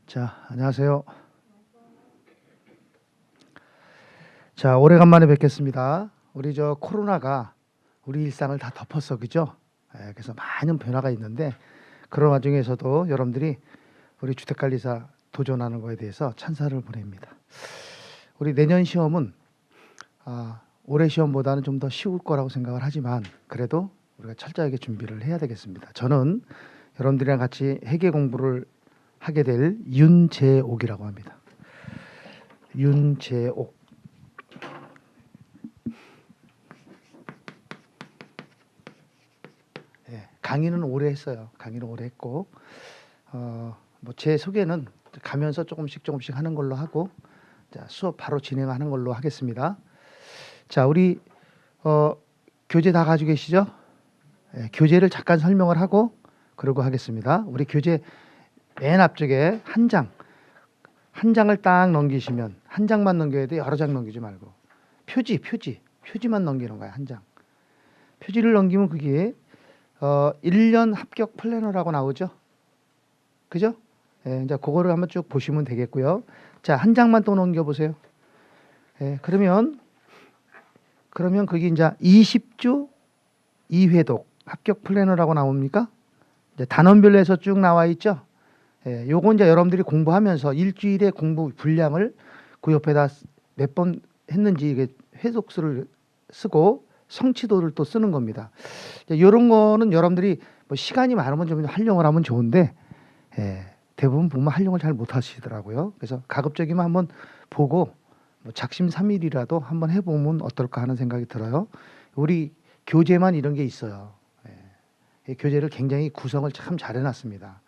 자, 안녕하세요. 자, 오래간만에 뵙겠습니다. 우리 저 코로나가 우리 일상을 다 덮었어, 그죠? 그래서 많은 변화가 있는데 그런 와중에서도 여러분들이 우리 주택관리사 도전하는 거에 대해서 찬사를 보냅니다. 우리 내년 시험은 올해 시험보다는 좀 더 쉬울 거라고 생각을 하지만 그래도 우리가 철저하게 준비를 해야 되겠습니다. 저는 여러분들이랑 같이 회계 공부를 하게 될 윤재옥이라고 합니다. 윤재옥. 강의는 오래 했어요. 강의는 오래 했고, 뭐 제 소개는 가면서 조금씩 하는 걸로 하고, 자, 수업 바로 진행하는 걸로 하겠습니다. 자, 우리 교재 다 가지고 계시죠? 교재를 잠깐 설명을 하고 그러고 하겠습니다. 우리 교재 맨 앞쪽에 한 장을 딱 넘기시면 한 장만 넘겨야 돼. 여러 장 넘기지 말고 표지만 넘기는 거야. 한 장. 표지를 넘기면 그게 1년 합격 플래너라고 나오죠. 그죠? 이제 그거를 한번 쭉 보시면 되겠고요. 자, 한 장만 또 넘겨 보세요. 그러면 그게 이제 20주 2회독 합격 플래너라고 나옵니까? 이제 단원별로 해서 쭉 나와 있죠. 요거 이제 여러분들이 공부하면서 일주일에 공부 분량을 그 옆에다 몇 번 했는지 이게 회독수를 쓰고 성취도를 또 쓰는 겁니다. 이런 거는 여러분들이 뭐 시간이 많으면 좀 활용을 하면 좋은데 대부분 보면 활용을 잘 못하시더라고요. 그래서 가급적이면 한번 보고 뭐 작심삼일이라도 한번 해보면 어떨까 하는 생각이 들어요. 우리 교재만 이런 게 있어요. 교재를 굉장히 구성을 참 잘 해놨습니다.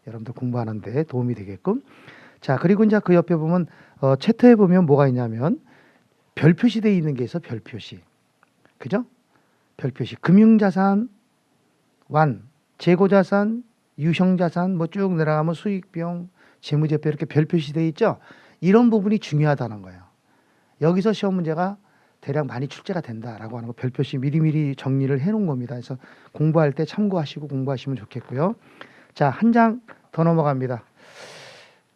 여러분들 공부하는데 도움이 되게끔. 자, 그리고 이제 그 옆에 보면 채터에 보면 뭐가 있냐면 별 표시되어 있는 게 있어. 별 표시. 그죠? 별 표시. 금융자산, 완, 재고자산, 유형자산 뭐 쭉 내려가면 수익비용, 재무제표 이렇게 별 표시되어 있죠? 이런 부분이 중요하다는 거예요. 여기서 시험 문제가 대략 많이 출제가 된다라고 하는 거 별 표시 미리미리 정리를 해놓은 겁니다. 그래서 공부할 때 참고하시고 공부하시면 좋겠고요. 자, 한 장 더 넘어갑니다.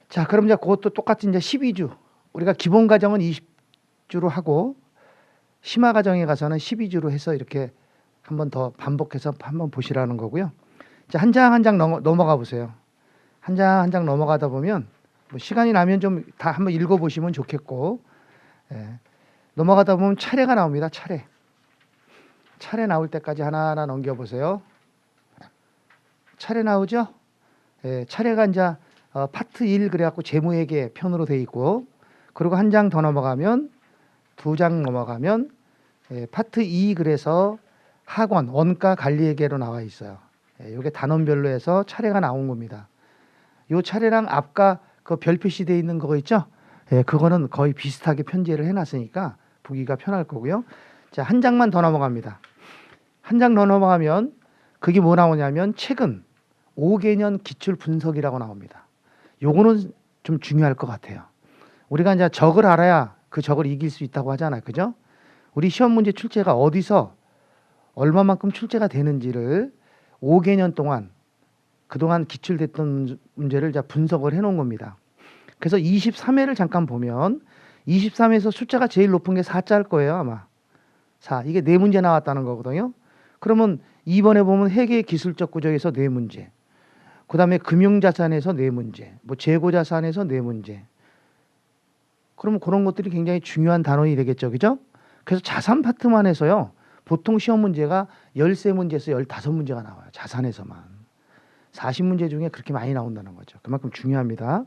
자, 그럼 이제 그것도 똑같이 이제 12주. 우리가 기본 과정은 20주로 하고 심화 과정에 가서는 12주로 해서 이렇게 한번 더 반복해서 한번 보시라는 거고요. 자, 한 장 한 장 넘어가 보세요. 한 장 한 장 넘어가다 보면 뭐 시간이 나면 좀 다 한번 읽어보시면 좋겠고, 넘어가다 보면 차례가 나옵니다. 차례 나올 때까지 하나하나 넘겨보세요. 차례 나오죠? 차례가 이제 파트 1 그래갖고 재무회계 편으로 돼 있고, 그리고 한 장 더 넘어가면 2장 넘어가면 파트 2 그래서 학원 원가 관리회계로 나와 있어요. 이게 단원별로 해서 차례가 나온 겁니다. 요 차례랑 앞과 그 별 표시되어 있는 거 있죠? 그거는 거의 비슷하게 편제를 해놨으니까 보기가 편할 거고요. 자, 한 장만 더 넘어갑니다. 한 장 더 넘어가면 그게 뭐 나오냐면 최근 5개년 기출 분석이라고 나옵니다. 요거는 좀 중요할 것 같아요. 우리가 이제 적을 알아야 그 적을 이길 수 있다고 하잖아요. 그죠? 우리 시험 문제 출제가 어디서 얼마만큼 출제가 되는지를 5개년 동안 그동안 기출됐던 문제를 이제 분석을 해놓은 겁니다. 그래서 23회를 잠깐 보면 23회에서 숫자가 제일 높은 게 4자일 거예요. 아마 4. 이게 4문제 나왔다는 거거든요. 그러면 이번에 보면 회계 기술적 구조에서 4문제. 그 다음에 금융자산에서 4문제. 뭐 재고자산에서 4문제. 그러면 그런 것들이 굉장히 중요한 단원이 되겠죠. 그죠? 그래서 자산 파트만 해서요. 보통 시험 문제가 13문제에서 15문제가 나와요. 자산에서만. 40문제 중에 그렇게 많이 나온다는 거죠. 그만큼 중요합니다.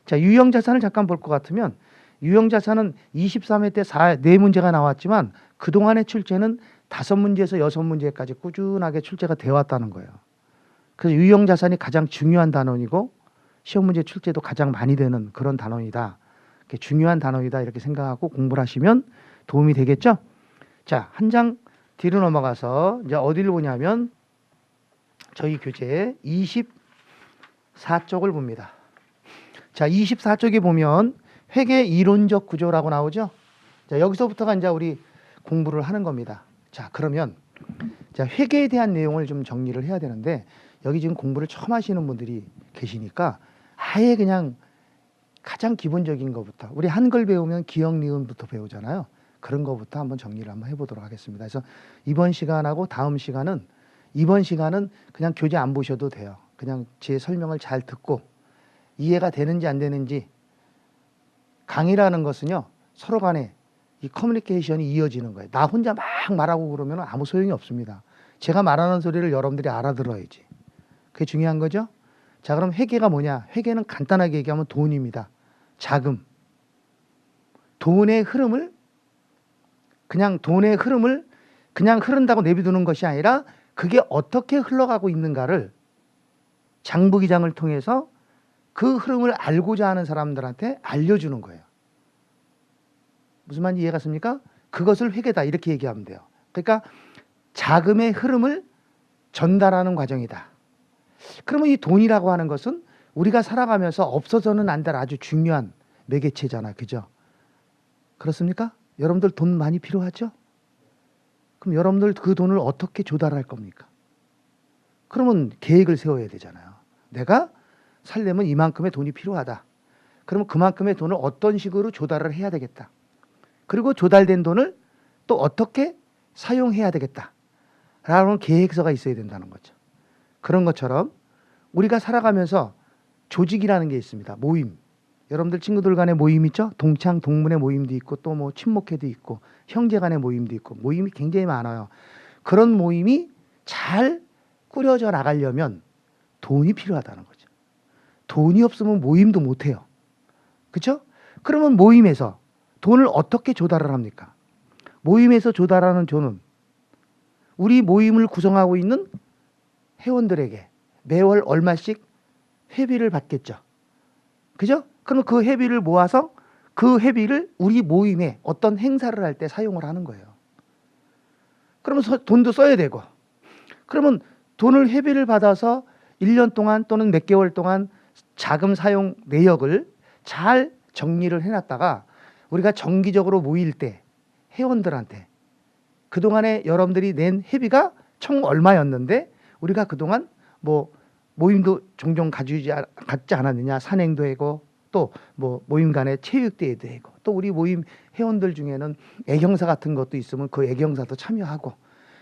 자, 유형자산을 잠깐 볼 것 같으면 유형자산은 23회 때 4문제가 나왔지만 그동안의 출제는 5문제에서 6문제까지 꾸준하게 출제가 되어 왔다는 거예요. 그래서 유형자산이 가장 중요한 단원이고 시험 문제 출제도 가장 많이 되는 그런 단원이다. 중요한 단원이다 이렇게 생각하고 공부를 하시면 도움이 되겠죠. 자, 한 장 뒤로 넘어가서 이제 어디를 보냐면 저희 교재 24쪽을 봅니다. 자, 24쪽에 보면 회계 이론적 구조라고 나오죠. 자, 여기서부터가 이제 우리 공부를 하는 겁니다. 자, 그러면 자, 회계에 대한 내용을 좀 정리를 해야 되는데 여기 지금 공부를 처음 하시는 분들이 계시니까 아예 그냥 가장 기본적인 것부터 우리 한글 배우면 기역 니은부터 배우잖아요. 그런 것부터 한번 정리를 한번 해보도록 하겠습니다. 그래서 이번 시간하고 다음 시간은 이번 시간은 그냥 교재 안 보셔도 돼요. 그냥 제 설명을 잘 듣고 이해가 되는지 안 되는지 강의라는 것은요 서로 간에 이 커뮤니케이션이 이어지는 거예요. 나 혼자 막 말하고 그러면 아무 소용이 없습니다. 제가 말하는 소리를 여러분들이 알아들어야지. 그게 중요한 거죠. 자, 그럼 회계가 뭐냐? 회계는 간단하게 얘기하면 돈입니다. 자금. 돈의 흐름을 그냥 흐른다고 내비두는 것이 아니라 그게 어떻게 흘러가고 있는가를 장부기장을 통해서 그 흐름을 알고자 하는 사람들한테 알려주는 거예요. 무슨 말인지 이해가 갔습니까? 그것을 회계다 이렇게 얘기하면 돼요. 그러니까 자금의 흐름을 전달하는 과정이다. 그러면 이 돈이라고 하는 것은 우리가 살아가면서 없어서는 안 될 아주 중요한 매개체잖아. 그죠? 그렇습니까? 여러분들 돈 많이 필요하죠? 그럼 여러분들 그 돈을 어떻게 조달할 겁니까? 그러면 계획을 세워야 되잖아요. 내가 살려면 이만큼의 돈이 필요하다. 그러면 그만큼의 돈을 어떤 식으로 조달을 해야 되겠다. 그리고 조달된 돈을 또 어떻게 사용해야 되겠다. 라는 계획서가 있어야 된다는 거죠. 그런 것처럼 우리가 살아가면서 조직이라는 게 있습니다. 모임. 여러분들 친구들 간의 모임 있죠? 동창, 동문의 모임도 있고 또 뭐 친목회도 있고 형제 간의 모임도 있고 모임이 굉장히 많아요. 그런 모임이 잘 꾸려져 나가려면 돈이 필요하다는 거죠. 돈이 없으면 모임도 못 해요. 그렇죠? 그러면 모임에서 돈을 어떻게 조달을 합니까? 모임에서 조달하는 돈은 우리 모임을 구성하고 있는 회원들에게 매월 얼마씩 회비를 받겠죠. 그죠? 그럼 그 회비를 모아서 그 회비를 우리 모임에 어떤 행사를 할 때 사용을 하는 거예요. 그러면 돈도 써야 되고 그러면 돈을 회비를 받아서 1년 동안 또는 몇 개월 동안 자금 사용 내역을 잘 정리를 해놨다가 우리가 정기적으로 모일 때 회원들한테 그동안에 여러분들이 낸 회비가 총 얼마였는데 우리가 그동안 뭐 모임도 종종 갖지 않았느냐. 산행도 하고 또 뭐 모임 간에 체육대회도 하고 또 우리 모임 회원들 중에는 애경사 같은 것도 있으면 그 애경사도 참여하고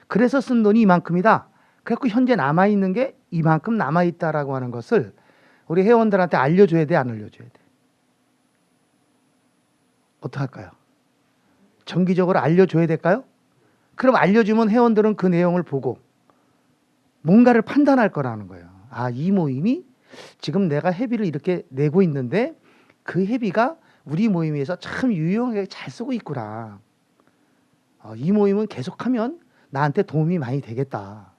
그래서 쓴 돈이 이만큼이다. 그래서 현재 남아있는 게 이만큼 남아있다라고 하는 것을 우리 회원들한테 알려줘야 돼, 안 알려줘야 돼? 어떡할까요? 정기적으로 알려줘야 될까요? 그럼 알려주면 회원들은 그 내용을 보고 뭔가를 판단할 거라는 거예요. 아, 이 모임이 지금 내가 회비를 이렇게 내고 있는데 그 회비가 우리 모임에서 참 유용하게 잘 쓰고 있구나. 이 모임은 계속하면 나한테 도움이 많이 되겠다.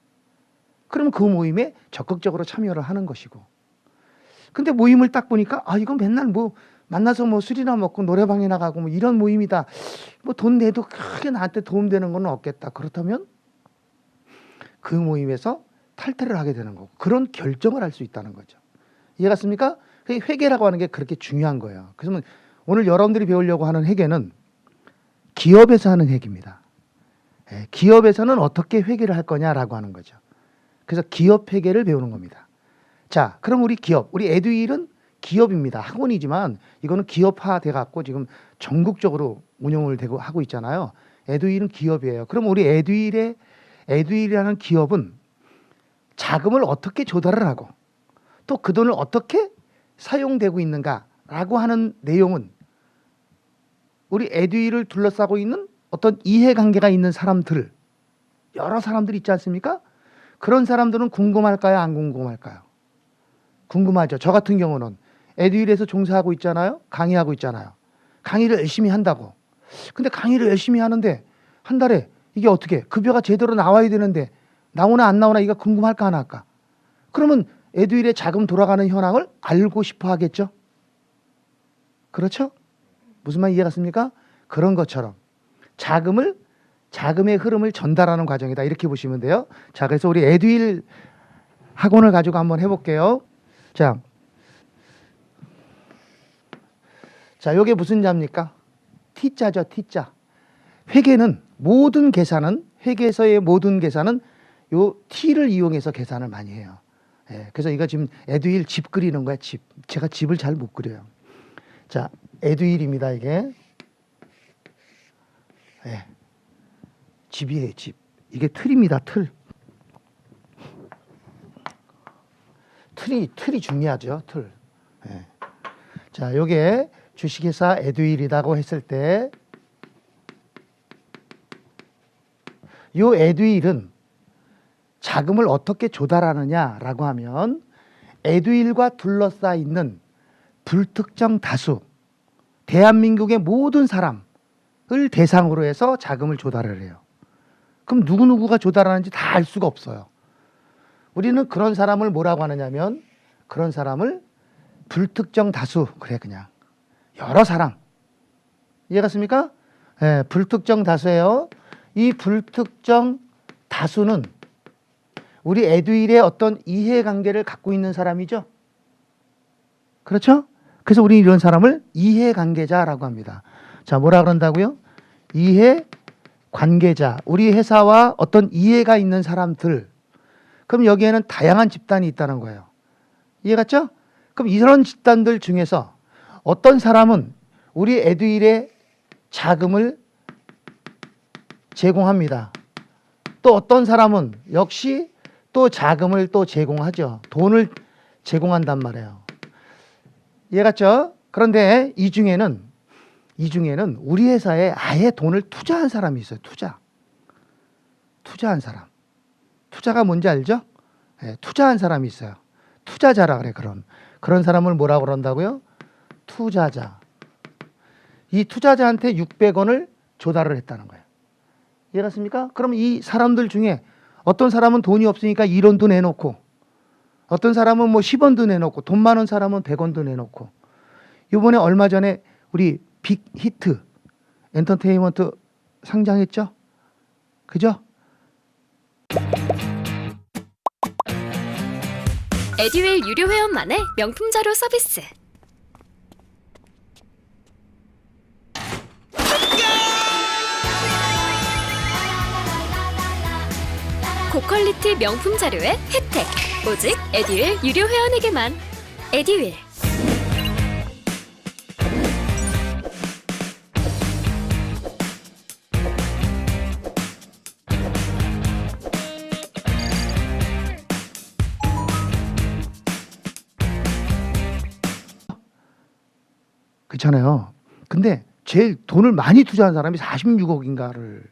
그러면 그 모임에 적극적으로 참여를 하는 것이고. 근데 모임을 딱 보니까 이건 맨날 뭐 만나서 뭐 술이나 먹고 노래방에 나가고 뭐 이런 모임이다. 뭐 돈 내도 크게 나한테 도움되는 건 없겠다. 그렇다면 그 모임에서 탈퇴를 하게 되는 거고 그런 결정을 할 수 있다는 거죠. 이해갔습니까? 회계라고 하는 게 그렇게 중요한 거예요. 그래서 오늘 여러분들이 배우려고 하는 회계는 기업에서 하는 회계입니다. 기업에서는 어떻게 회계를 할 거냐라고 하는 거죠. 그래서 기업 회계를 배우는 겁니다. 자, 그럼 우리 기업, 우리 에듀윌은 기업입니다. 학원이지만 이거는 기업화돼 갖고 지금 전국적으로 운영을 되고 하고 있잖아요. 에듀윌은 기업이에요. 그럼 우리 에듀윌이라는 기업은 자금을 어떻게 조달을 하고 또 그 돈을 어떻게 사용되고 있는가라고 하는 내용은 우리 에듀윌을 둘러싸고 있는 어떤 이해관계가 있는 사람들, 여러 사람들이 있지 않습니까? 그런 사람들은 궁금할까요? 안 궁금할까요? 궁금하죠. 저 같은 경우는 에듀윌에서 종사하고 있잖아요. 강의하고 있잖아요. 강의를 열심히 한다고. 근데 강의를 열심히 하는데 한 달에 이게 어떻게 급여가 제대로 나와야 되는데 나오나 안 나오나 이거 궁금할까 안 할까? 그러면 에듀윌의 자금 돌아가는 현황을 알고 싶어 하겠죠? 그렇죠? 무슨 말 이해갔습니까? 그런 것처럼 자금의 흐름을 전달하는 과정이다. 이렇게 보시면 돼요. 자, 그래서 우리 에듀윌 학원을 가지고 한번 해볼게요. 자, 요게 무슨 자입니까? T자죠, T자. 회계에서의 모든 계산은 요 T를 이용해서 계산을 많이 해요. 그래서 이거 지금 에듀윌 집 그리는 거야, 집. 제가 집을 잘 못 그려요. 자, 에듀윌입니다, 이게. 예. 집이에요, 집. 이게 틀입니다, 틀. 틀이 중요하죠, 틀. 예. 자, 요게 주식회사 에듀윌이라고 했을 때, 요 에듀윌은 자금을 어떻게 조달하느냐라고 하면, 에듀윌과 둘러싸여 있는 불특정 다수, 대한민국의 모든 사람을 대상으로 해서 자금을 조달을 해요. 그럼 누구누구가 조달하는지 다 알 수가 없어요. 우리는 그런 사람을 뭐라고 하느냐면, 그런 사람을 불특정 다수, 그래 그냥 여러 사람, 이해갔습니까? 예, 불특정 다수예요. 이 불특정 다수는 우리 에듀윌의 어떤 이해관계를 갖고 있는 사람이죠. 그렇죠? 그래서 우리는 이런 사람을 이해관계자라고 합니다. 자, 뭐라 그런다고요? 이해관계자. 우리 회사와 어떤 이해가 있는 사람들. 그럼 여기에는 다양한 집단이 있다는 거예요. 이해갔죠? 그럼 이런 집단들 중에서 어떤 사람은 우리 에듀윌의 자금을 제공합니다. 또 어떤 사람은 역시 또 자금을 또 제공하죠. 돈을 제공한단 말이에요. 이해갔죠? 그런데 이 중에는 우리 회사에 아예 돈을 투자한 사람이 있어요. 투자한 사람. 투자가 뭔지 알죠? 네, 투자한 사람이 있어요. 투자자라 그래. 그런 사람을 뭐라고 그런다고요? 투자자. 이 투자자한테 600원을 조달을 했다는 거예요. 이해갔습니까? 그럼 이 사람들 중에 어떤 사람은 돈이 없으니까 1원도 내놓고, 어떤 사람은 뭐 10원도 내놓고, 돈 많은 사람은 100원도 내놓고. 이번에 얼마 전에 우리 빅히트 엔터테인먼트 상장했죠? 그죠? 에듀윌 유료 회원만의 명품 자료 서비스. 고퀄리티 명품 자료의 혜택. 오직 에듀윌 유료 회원에게만. 에듀윌. 그렇잖아요. 근데 제일 돈을 많이 투자한 사람이 46억인가를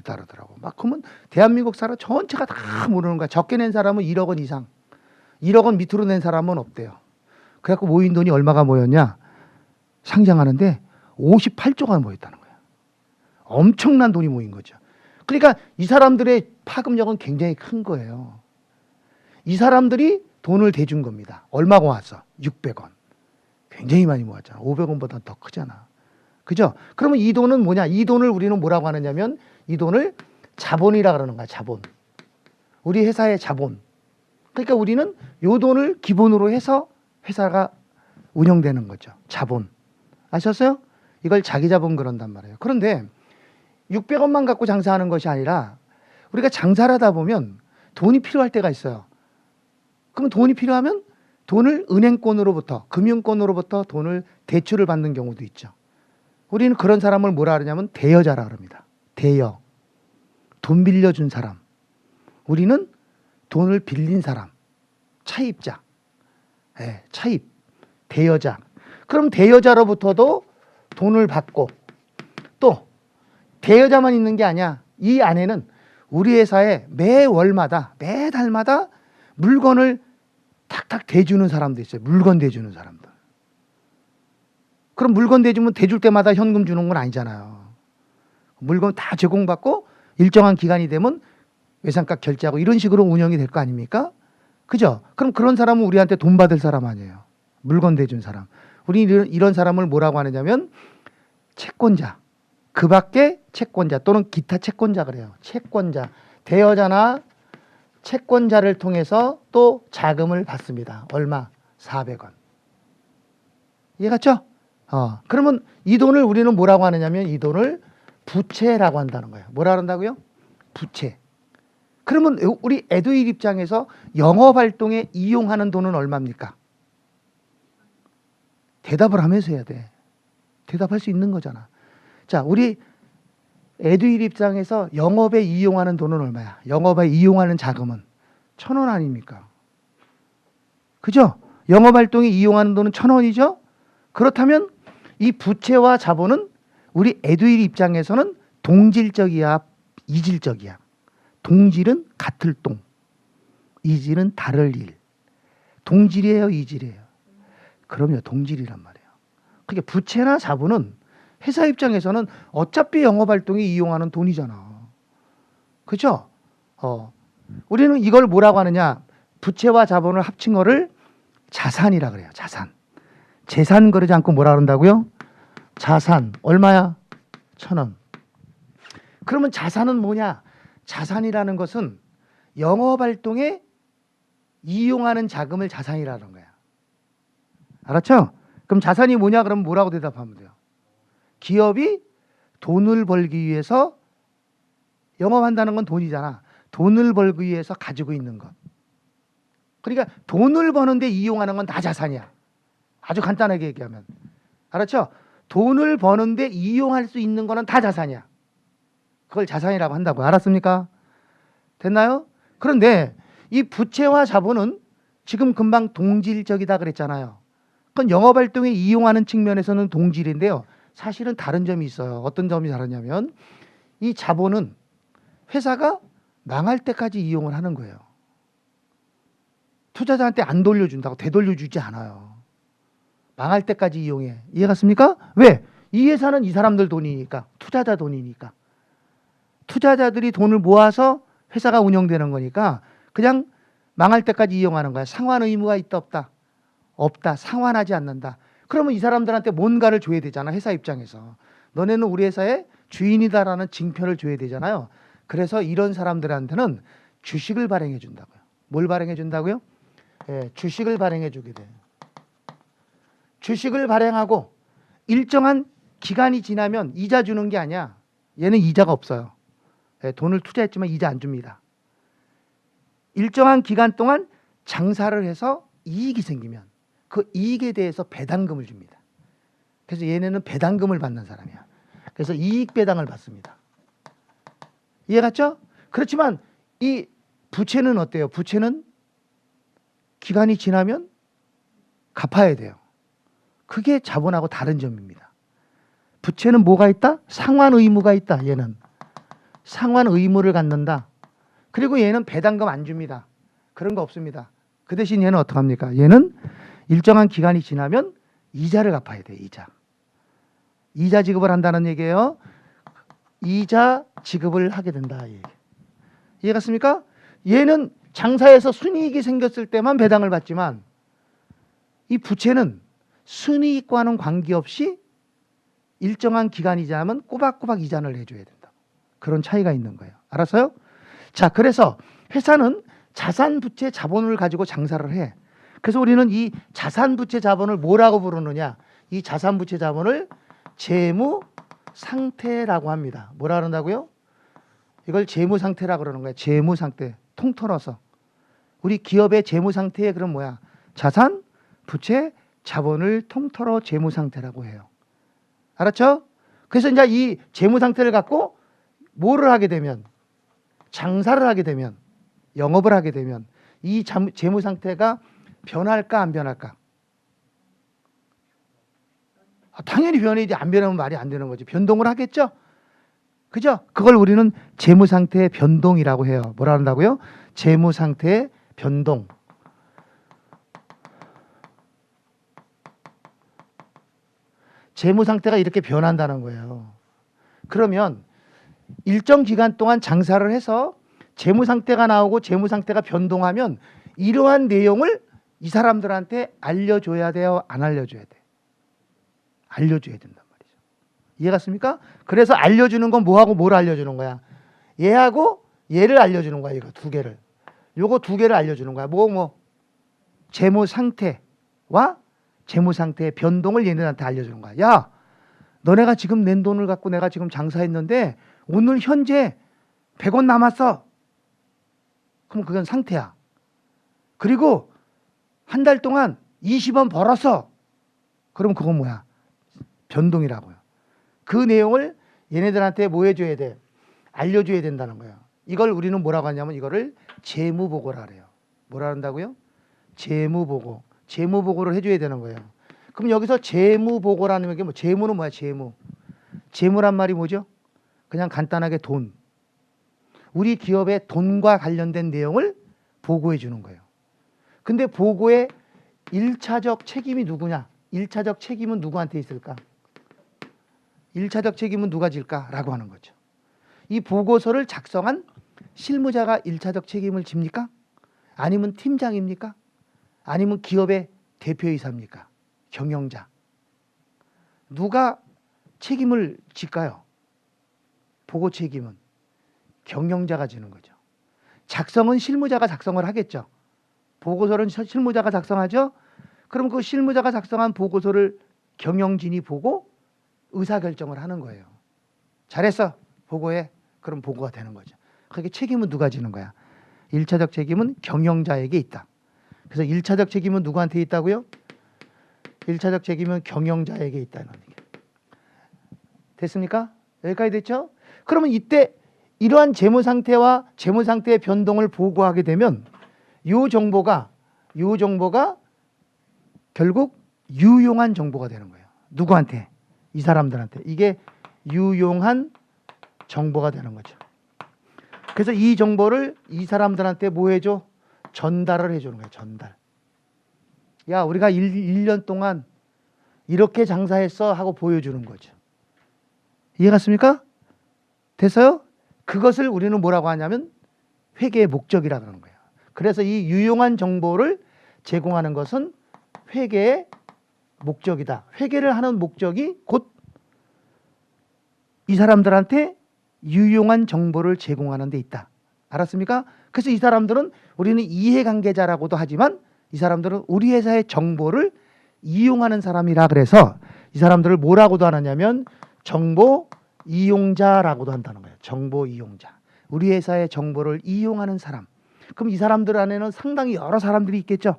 따르더라고. 막 그러면 대한민국 사람 전체가 다 모르는 거야. 적게 낸 사람은 1억 원 이상, 1억 원 밑으로 낸 사람은 없대요. 그래갖고 모인 돈이 얼마가 모였냐? 상장하는데 58조가 모였다는 거야. 엄청난 돈이 모인 거죠. 그러니까 이 사람들의 파급력은 굉장히 큰 거예요. 이 사람들이 돈을 대준 겁니다. 얼마 모았어? 600원. 굉장히 많이 모았잖아. 500원보다 더 크잖아. 그죠? 그러면 이 돈은 뭐냐? 이 돈을 우리는 뭐라고 하느냐면, 이 돈을 자본이라 그러는 거야. 자본. 우리 회사의 자본. 그러니까 우리는 이 돈을 기본으로 해서 회사가 운영되는 거죠. 자본. 아셨어요? 이걸 자기 자본 그런단 말이에요. 그런데 600원만 갖고 장사하는 것이 아니라 우리가 장사를 하다 보면 돈이 필요할 때가 있어요. 그러면 돈이 필요하면 돈을 은행권으로부터, 금융권으로부터 돈을 대출을 받는 경우도 있죠. 우리는 그런 사람을 뭐라 하냐면 대여자라 그럽니다. 대여. 돈 빌려준 사람. 우리는 돈을 빌린 사람. 차입자. 네, 차입. 대여자. 그럼 대여자로부터도 돈을 받고, 또 대여자만 있는 게 아니야. 이 안에는 우리 회사에 매월마다, 매달마다 물건을 탁탁 대주는 사람도 있어요. 물건 대주는 사람들. 그럼 물건 대주면 대줄 때마다 현금 주는 건 아니잖아요. 물건 다 제공받고 일정한 기간이 되면 외상값 결제하고 이런 식으로 운영이 될 거 아닙니까? 그죠? 그럼 그런 사람은 우리한테 돈 받을 사람 아니에요. 물건 대준 사람. 우리 이런 사람을 뭐라고 하느냐면 채권자. 그 밖에 채권자 또는 기타 채권자 그래요. 채권자. 대여자나 채권자를 통해서 또 자금을 받습니다. 얼마? 400원. 이해갔죠? 그러면 이 돈을 우리는 뭐라고 하느냐면 이 돈을 부채라고 한다는 거예요. 뭐라 그런다고요? 부채. 그러면 우리 에듀윌 입장에서 영업활동에 이용하는 돈은 얼마입니까? 대답을 하면서 해야 돼. 대답할 수 있는 거잖아. 자, 우리 에듀윌 입장에서 영업에 이용하는 돈은 얼마야? 영업에 이용하는 자금은 1,000원 아닙니까? 그죠? 영업활동에 이용하는 돈은 1,000원이죠? 그렇다면 이 부채와 자본은 우리 에듀윌 입장에서는 동질적이야, 이질적이야? 동질은 같을 동, 이질은 다를 일. 동질이에요, 이질이에요? 그럼요, 동질이란 말이에요. 그게 부채나 자본은 회사 입장에서는 어차피 영업활동에 이용하는 돈이잖아. 그죠? 우리는 이걸 뭐라고 하느냐? 부채와 자본을 합친 거를 자산이라 그래요. 자산. 재산 그러지 않고 뭐라 그런다고요? 자산. 얼마야? 1,000원. 그러면 자산은 뭐냐? 자산이라는 것은 영업활동에 이용하는 자금을 자산이라는 거야. 알았죠? 그럼 자산이 뭐냐? 그럼 뭐라고 대답하면 돼요? 기업이 돈을 벌기 위해서 영업한다는 건 돈이잖아. 돈을 벌기 위해서 가지고 있는 것. 그러니까 돈을 버는데 이용하는 건 다 자산이야. 아주 간단하게 얘기하면. 알았죠? 돈을 버는데 이용할 수 있는 거는 다 자산이야. 그걸 자산이라고 한다고. 알았습니까? 됐나요? 그런데 이 부채와 자본은 지금 금방 동질적이다 그랬잖아요. 그건 영업활동에 이용하는 측면에서는 동질인데요. 사실은 다른 점이 있어요. 어떤 점이 다르냐면 이 자본은 회사가 망할 때까지 이용을 하는 거예요. 투자자한테 안 돌려준다고 되돌려주지 않아요. 망할 때까지 이용해. 이해갔습니까? 왜? 이 회사는 이 사람들 돈이니까. 투자자 돈이니까. 투자자들이 돈을 모아서 회사가 운영되는 거니까 그냥 망할 때까지 이용하는 거야. 상환 의무가 있다 없다? 없다. 상환하지 않는다. 그러면 이 사람들한테 뭔가를 줘야 되잖아. 회사 입장에서. 너네는 우리 회사의 주인이다라는 징표를 줘야 되잖아요. 그래서 이런 사람들한테는 주식을 발행해 준다고요. 뭘 발행해 준다고요? 예, 주식을 발행해 주게 돼. 주식을 발행하고 일정한 기간이 지나면 이자 주는 게 아니야. 얘는 이자가 없어요. 예, 돈을 투자했지만 이자 안 줍니다. 일정한 기간 동안 장사를 해서 이익이 생기면 그 이익에 대해서 배당금을 줍니다. 그래서 얘네는 배당금을 받는 사람이야. 그래서 이익 배당을 받습니다. 이해갔죠? 그렇지만 이 부채는 어때요? 부채는 기간이 지나면 갚아야 돼요. 그게 자본하고 다른 점입니다. 부채는 뭐가 있다? 상환 의무가 있다. 얘는 상환 의무를 갖는다. 그리고 얘는 배당금 안 줍니다. 그런 거 없습니다. 그 대신 얘는 어떡합니까? 얘는 일정한 기간이 지나면 이자를 갚아야 돼요. 이자 지급을 한다는 얘기예요. 이자 지급을 하게 된다. 이해갔습니까? 얘는 장사에서 순이익이 생겼을 때만 배당을 받지만 이 부채는 순이익과는 관계없이 일정한 기간이 지나면 꼬박꼬박 이자를 해줘야 된다. 그런 차이가 있는 거예요. 알았어요? 자, 그래서 회사는 자산, 부채, 자본을 가지고 장사를 해. 그래서 우리는 이 자산, 부채, 자본을 뭐라고 부르느냐? 이 자산, 부채, 자본을 재무 상태라고 합니다. 뭐라 그런다고요? 이걸 재무 상태라고 그러는 거예요. 재무 상태. 통틀어서. 우리 기업의 재무 상태에 그럼 뭐야? 자산, 부채, 자본을 통틀어 재무 상태라고 해요. 알았죠? 그래서 이제 이 재무 상태를 갖고 뭐를 하게 되면, 장사를 하게 되면, 영업을 하게 되면 이 재무 상태가 변할까 안 변할까? 당연히 변해야지. 안 변하면 말이 안 되는 거지. 변동을 하겠죠? 그죠? 그걸 우리는 재무 상태의 변동이라고 해요. 뭐라 한다고요? 재무 상태의 변동. 재무 상태가 이렇게 변한다는 거예요. 그러면 일정 기간 동안 장사를 해서 재무 상태가 나오고 재무 상태가 변동하면 이러한 내용을 이 사람들한테 알려줘야 돼요? 안 알려줘야 돼? 알려줘야 된단 말이죠. 이해갔습니까? 그래서 알려주는 건 뭐하고 뭘 알려주는 거야? 얘하고 얘를 알려주는 거야. 이거 두 개를. 요거 두 개를 알려주는 거야. 재무 상태와 재무 상태의 변동을 얘네들한테 알려주는 거야. 야, 너네가 지금 낸 돈을 갖고 내가 지금 장사했는데 오늘 현재 100원 남았어. 그럼 그건 상태야. 그리고 한 달 동안 20원 벌었어. 그럼 그건 뭐야? 변동이라고요. 그 내용을 얘네들한테 뭐 해줘야 돼? 알려줘야 된다는 거예요. 이걸 우리는 뭐라고 하냐면 이거를 재무보고라 그래요. 뭐라 한다고요? 재무보고. 재무보고를 해줘야 되는 거예요. 그럼 여기서 재무보고라는 게 뭐? 재무는 뭐야? 재무. 재무란 말이 뭐죠? 그냥 간단하게 돈. 우리 기업의 돈과 관련된 내용을 보고해 주는 거예요. 근데 보고의 1차적 책임이 누구냐? 1차적 책임은 누구한테 있을까? 1차적 책임은 누가 질까라고 하는 거죠. 이 보고서를 작성한 실무자가 1차적 책임을 집니까? 아니면 팀장입니까? 아니면 기업의 대표이사입니까? 경영자. 누가 책임을 질까요? 보고 책임은 경영자가 지는 거죠. 작성은 실무자가 작성을 하겠죠. 보고서는 실무자가 작성하죠. 그럼 그 실무자가 작성한 보고서를 경영진이 보고 의사결정을 하는 거예요. 잘했어. 보고해. 그럼 보고가 되는 거죠. 그렇게 책임은 누가 지는 거야? 1차적 책임은 경영자에게 있다. 그래서 1차적 책임은 누구한테 있다고요? 1차적 책임은 경영자에게 있다는 얘기예요. 됐습니까? 여기까지 됐죠? 그러면 이때 이러한 재무 상태와 재무 상태의 변동을 보고하게 되면 이 정보가 결국 유용한 정보가 되는 거예요. 누구한테? 이 사람들한테. 이게 유용한 정보가 되는 거죠. 그래서 이 정보를 이 사람들한테 뭐 해줘? 전달을 해주는 거예요. 전달. 야, 우리가 1년 동안 이렇게 장사했어 하고 보여주는 거죠. 이해갔습니까? 됐어요? 그것을 우리는 뭐라고 하냐면 회계의 목적이라 그러는 거예요. 그래서 이 유용한 정보를 제공하는 것은 회계의 목적이다. 회계를 하는 목적이 곧 이 사람들한테 유용한 정보를 제공하는 데 있다. 알았습니까? 그래서 이 사람들은 우리는 이해관계자라고도 하지만 이 사람들은 우리 회사의 정보를 이용하는 사람이라 그래서 이 사람들을 뭐라고도 하느냐면 정보 이용자라고도 한다는 거예요. 정보 이용자. 우리 회사의 정보를 이용하는 사람. 그럼 이 사람들 안에는 상당히 여러 사람들이 있겠죠.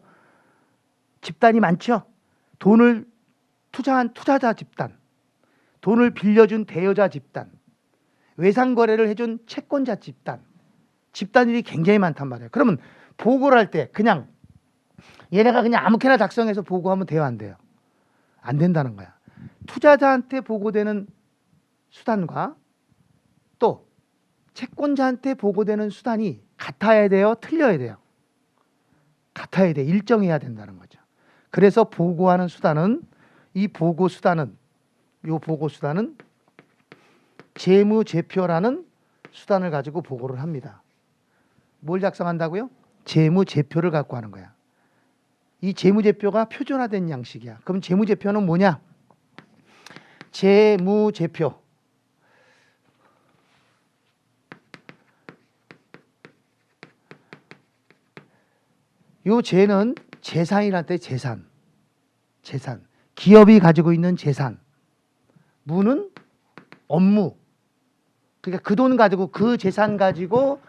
집단이 많죠. 돈을 투자한 투자자 집단, 돈을 빌려준 대여자 집단, 외상거래를 해준 채권자 집단, 집단들이 굉장히 많단 말이에요. 그러면 보고를 할 때 그냥 얘네가 그냥 아무렇게나 작성해서 보고하면 돼요, 안 돼요? 안 된다는 거야. 투자자한테 보고되는 수단과 또 채권자한테 보고되는 수단이 같아야 돼요, 틀려야 돼요? 같아야 돼. 일정해야 된다는 거죠. 그래서 보고하는 수단은 이 보고 수단은 재무제표라는 수단을 가지고 보고를 합니다. 뭘 작성한다고요? 재무제표를 갖고 하는 거야. 이 재무제표가 표준화된 양식이야. 그럼 재무제표는 뭐냐? 재무제표. 요 재는 재산이란 때 재산. 기업이 가지고 있는 재산. 무는 업무. 그러니까 그 돈 가지고 그 재산 가지고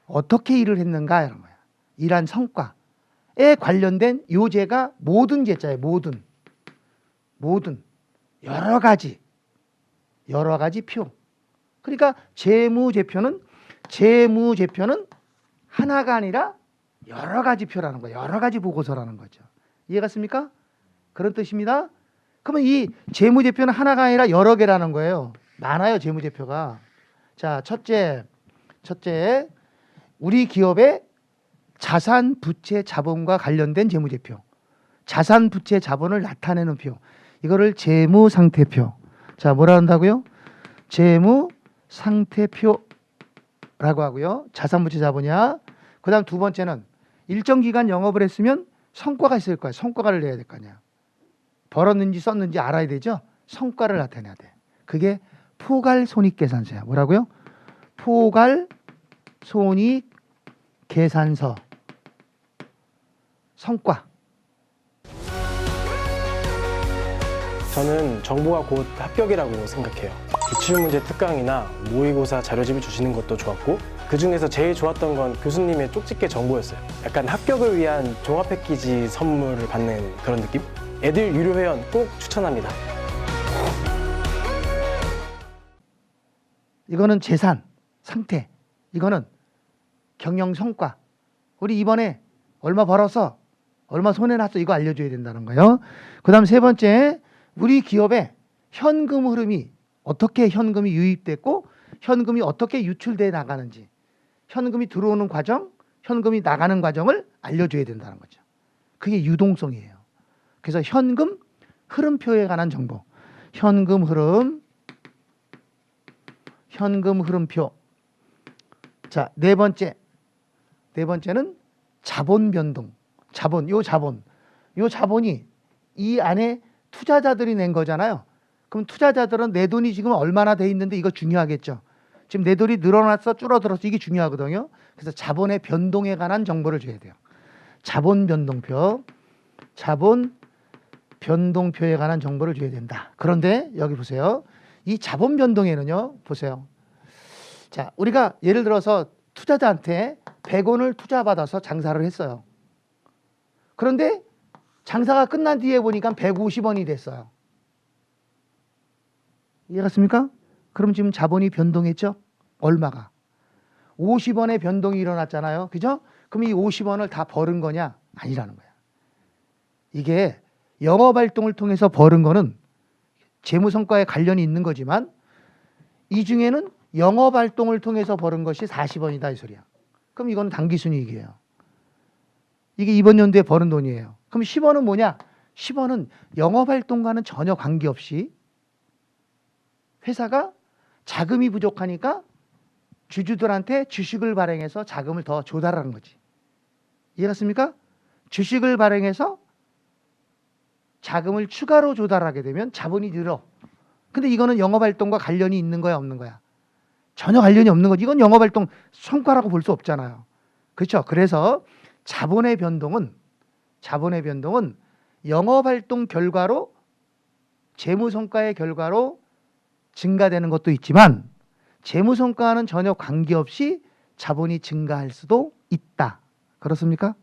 어떻게 일을 했는가 이런 거야. 일한 성과에 관련된 요제가 모든 제자예요. 모든 여러 가지 표. 그러니까 재무제표는 하나가 아니라 여러 가지 표라는 거예요. 여러 가지 보고서라는 거죠. 이해갔습니까? 그런 뜻입니다. 그러면 이 재무제표는 하나가 아니라 여러 개라는 거예요. 많아요, 재무제표가. 자, 첫째, 우리 기업의 자산, 부채, 자본과 관련된 재무제표. 자산, 부채, 자본을 나타내는 표. 이거를 재무상태표. 자, 뭐라 한다고요? 재무상태표라고 하고요. 자산, 부채, 자본이야. 그 다음 두 번째는 일정 기간 영업을 했으면 성과가 있을 거야. 성과를 내야 될 거 아니야. 벌었는지 썼는지 알아야 되죠. 성과를 나타내야 돼. 그게 포괄손익계산서야. 뭐라고요? 포괄손익계산서. 성과. 저는 정보가 곧 합격이라고 생각해요. 기출문제 특강이나 모의고사 자료집을 주시는 것도 좋았고 그 중에서 제일 좋았던 건 교수님의 쪽집게 정보였어요. 약간 합격을 위한 종합 패키지 선물을 받는 그런 느낌? 애들 유료 회원 꼭 추천합니다. 이거는 재산, 상태. 이거는 경영 성과. 우리 이번에 얼마 벌었어? 얼마 손해났어? 이거 알려줘야 된다는 거예요. 그 다음 세 번째, 우리 기업의 현금 흐름이 어떻게 현금이 유입됐고 현금이 어떻게 유출돼 나가는지, 현금이 들어오는 과정, 현금이 나가는 과정을 알려줘야 된다는 거죠. 그게 유동성이에요. 그래서 현금 흐름표에 관한 정보, 현금 흐름표. 자, 네 번째는 자본 변동. 요 자본이 이 안에 투자자들이 낸 거잖아요. 그럼 투자자들은 내 돈이 지금 얼마나 돼 있는데 이거 중요하겠죠. 지금 내 돈이 늘어났어, 줄어들었어, 이게 중요하거든요. 그래서 자본의 변동에 관한 정보를 줘야 돼요. 자본 변동표에 관한 정보를 줘야 된다. 그런데 여기 보세요. 이 자본 변동에는요, 보세요. 자, 우리가 예를 들어서 투자자한테 100원을 투자받아서 장사를 했어요. 그런데 장사가 끝난 뒤에 보니까 150원이 됐어요. 이해갔습니까? 그럼 지금 자본이 변동했죠? 얼마가? 50원의 변동이 일어났잖아요. 그죠? 그럼 이 50원을 다 벌은 거냐? 아니라는 거야. 이게 영업활동을 통해서 벌은 거는 재무성과에 관련이 있는 거지만 이 중에는 영업활동을 통해서 벌은 것이 40원이다 이 소리야. 그럼 이건 당기순이익이에요. 이게 이번 연도에 벌은 돈이에요. 그럼 10원은 뭐냐? 10원은 영업활동과는 전혀 관계없이 회사가 자금이 부족하니까 주주들한테 주식을 발행해서 자금을 더 조달하는 거지. 이해갔습니까? 주식을 발행해서 자금을 추가로 조달하게 되면 자본이 늘어. 근데 이거는 영업활동과 관련이 있는 거야, 없는 거야? 전혀 관련이 없는 거지. 이건 영업활동 성과라고 볼 수 없잖아요. 그렇죠? 그래서 자본의 변동은 영업활동 결과로 재무성과의 결과로 증가되는 것도 있지만 재무성과와는 전혀 관계없이 자본이 증가할 수도 있다. 그렇습니까?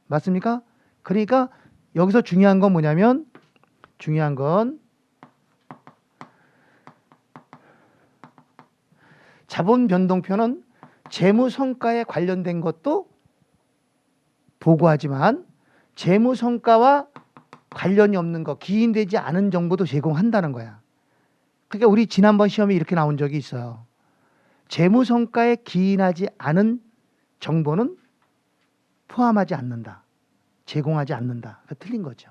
맞습니까? 그러니까 여기서 중요한 건 뭐냐면 자본 변동표는 재무성과에 관련된 것도 보고하지만 재무성과와 관련이 없는 거, 기인되지 않은 정보도 제공한다는 거야. 그러니까 우리 지난번 시험에 이렇게 나온 적이 있어요. 재무성과에 기인하지 않은 정보는 포함하지 않는다. 제공하지 않는다. 틀린 거죠.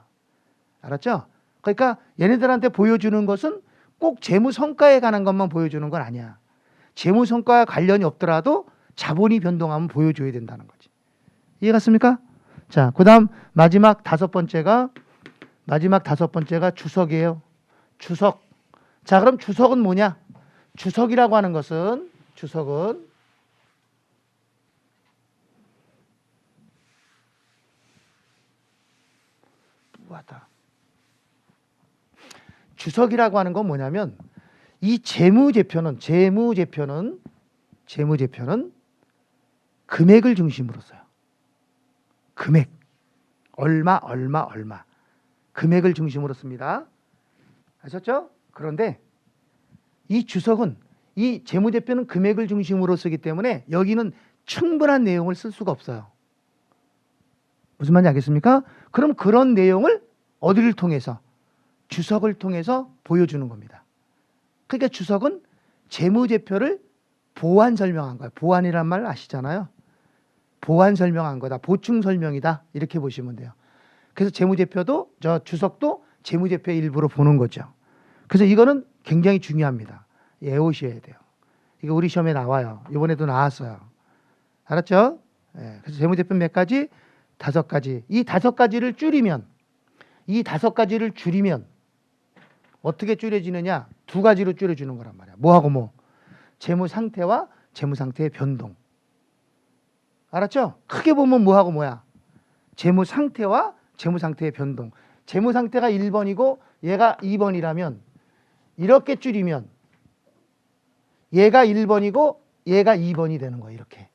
알았죠? 그러니까 얘네들한테 보여주는 것은 꼭 재무성과에 관한 것만 보여주는 건 아니야. 재무성과와 관련이 없더라도 자본이 변동하면 보여줘야 된다는 거지. 이해갔습니까? 자, 그 다음 마지막 다섯 번째가 주석이에요. 주석. 자, 그럼 주석은 뭐냐? 주석이라고 하는 것은 주석이라고 하는 건 뭐냐면 이 재무제표는 금액을 중심으로 써요. 금액. 얼마. 금액을 중심으로 씁니다. 아셨죠? 그런데 이 주석은, 이 재무제표는 금액을 중심으로 쓰기 때문에 여기는 충분한 내용을 쓸 수가 없어요. 무슨 말인지 알겠습니까? 그럼 그런 내용을 어디를 통해서? 주석을 통해서 보여주는 겁니다. 그러니까 주석은 재무제표를 보완 설명한 거예요. 보완이란 말 아시잖아요. 보완 설명한 거다. 보충 설명이다. 이렇게 보시면 돼요. 그래서 재무제표도, 주석도 재무제표의 일부로 보는 거죠. 그래서 이거는 굉장히 중요합니다. 외우셔야 돼요. 이거 우리 시험에 나와요. 이번에도 나왔어요. 알았죠? 예, 그래서 재무제표 몇 가지? 5가지. 이 5가지를 줄이면 어떻게 줄여지느냐? 2가지로 줄여주는 거란 말이야. 뭐하고 뭐? 재무 상태와 재무 상태의 변동. 알았죠? 크게 보면 뭐하고 뭐야? 재무 상태와 재무 상태의 변동. 재무 상태가 1번이고 얘가 2번이라면 이렇게 줄이면 얘가 1번이고 얘가 2번이 되는 거예요. 이렇게.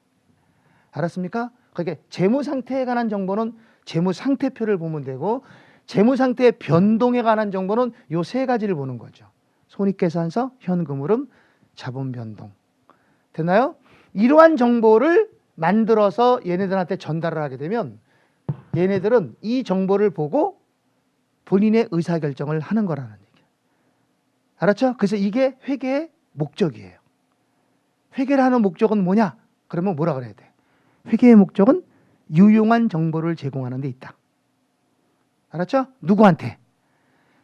알았습니까? 그러니까 재무 상태에 관한 정보는 재무 상태표를 보면 되고 재무 상태의 변동에 관한 정보는 요 세 가지를 보는 거죠. 손익계산서, 현금 흐름, 자본 변동. 됐나요? 이러한 정보를 만들어서 얘네들한테 전달을 하게 되면 얘네들은 이 정보를 보고 본인의 의사결정을 하는 거라는 얘기예요. 알았죠? 그래서 이게 회계의 목적이에요. 회계를 하는 목적은 뭐냐? 그러면 뭐라 그래야 돼? 회계의 목적은 유용한 정보를 제공하는 데 있다. 알았죠? 누구한테?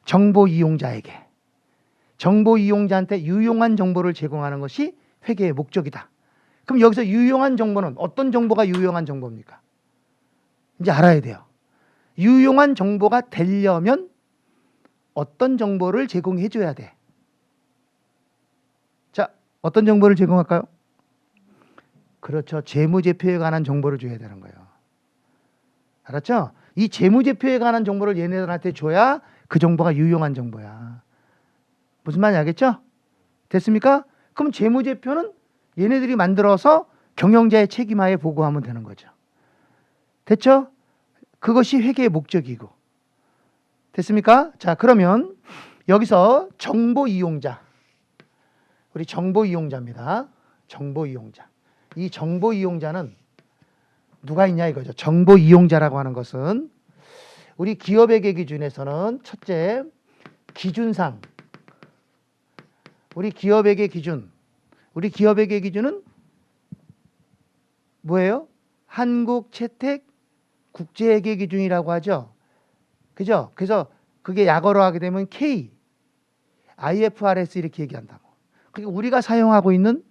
정보 이용자에게. 정보 이용자한테 유용한 정보를 제공하는 것이 회계의 목적이다. 그럼 여기서 유용한 정보는 어떤 정보가 유용한 정보입니까? 이제 알아야 돼요. 유용한 정보가 되려면 어떤 정보를 제공해 줘야 돼? 자, 어떤 정보를 제공할까요? 그렇죠. 재무제표에 관한 정보를 줘야 되는 거예요. 알았죠? 이 재무제표에 관한 정보를 얘네들한테 줘야 그 정보가 유용한 정보야. 무슨 말인지 알겠죠? 됐습니까? 그럼 재무제표는 얘네들이 만들어서 경영자의 책임하에 보고하면 되는 거죠. 됐죠? 그것이 회계의 목적이고. 됐습니까? 자, 그러면 여기서 정보 이용자. 우리 정보 이용자입니다. 정보 이용자. 이 정보 이용자는 누가 있냐 이거죠. 정보 이용자라고 하는 것은 우리 기업회계 기준에서는 첫째, 기준상. 우리 기업회계 기준. 우리 기업회계 기준은 뭐예요? 한국 채택 국제회계 기준이라고 하죠. 그죠? 그래서 그게 약어로 하게 되면 K, IFRS 이렇게 얘기한다고. 그러니까 우리가 사용하고 있는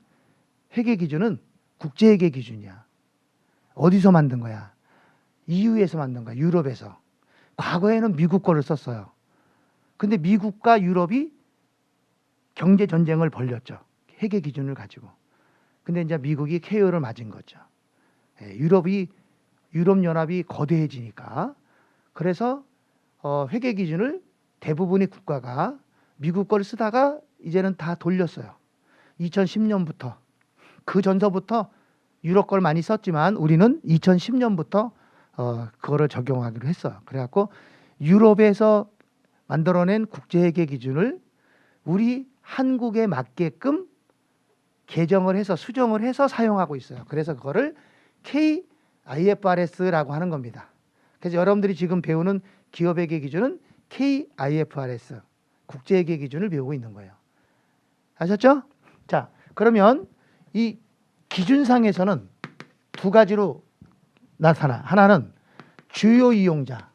회계 기준은 국제회계 기준이야. 어디서 만든 거야? EU에서 만든 거야. 유럽에서. 과거에는 미국 거를 썼어요. 근데 미국과 유럽이 경제 전쟁을 벌였죠. 회계 기준을 가지고. 근데 이제 미국이 KO를 맞은 거죠. 유럽연합이 거대해지니까. 그래서 회계 기준을 대부분의 국가가 미국 거를 쓰다가 이제는 다 돌렸어요. 2010년부터. 그 전서부터 유럽 걸 많이 썼지만 우리는 2010년부터 그거를 적용하기로 했어요. 그래갖고 유럽에서 만들어낸 국제회계 기준을 우리 한국에 맞게끔 개정을 해서 수정을 해서 사용하고 있어요. 그래서 그거를 KIFRS라고 하는 겁니다. 그래서 여러분들이 지금 배우는 기업회계 기준은 KIFRS, 국제회계 기준을 배우고 있는 거예요. 아셨죠? 자, 그러면 이 기준상에서는 두 가지로 나타나. 하나는 주요 이용자,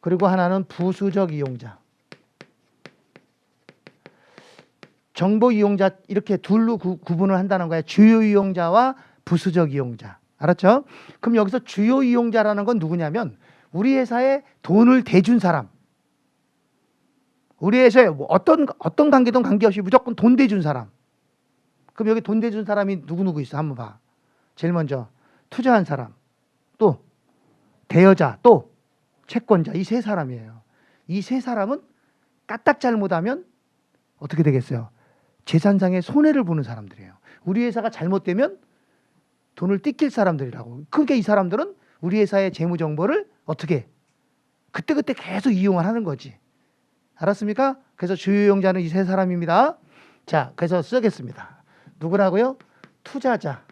그리고 하나는 부수적 이용자. 정보 이용자 이렇게 둘로 구분을 한다는 거예요. 주요 이용자와 부수적 이용자. 알았죠? 그럼 여기서 주요 이용자라는 건 누구냐면 우리 회사에 돈을 대준 사람. 우리 회사에 뭐 어떤 관계든 관계없이 무조건 돈 대준 사람. 그럼 여기 돈 대준 사람이 누구 있어? 한번 봐. 제일 먼저 투자한 사람, 또 대여자, 또 채권자. 이 세 사람이에요. 이 세 사람은 까딱 잘못하면 어떻게 되겠어요? 재산상의 손해를 보는 사람들이에요. 우리 회사가 잘못되면 돈을 뜯길 사람들이라고. 그러니까 이 사람들은 우리 회사의 재무 정보를 어떻게 그때그때 계속 이용을 하는 거지. 알았습니까? 그래서 주요 이용자는 이 세 사람입니다. 자, 그래서 쓰겠습니다. 누구라고요? 투자자.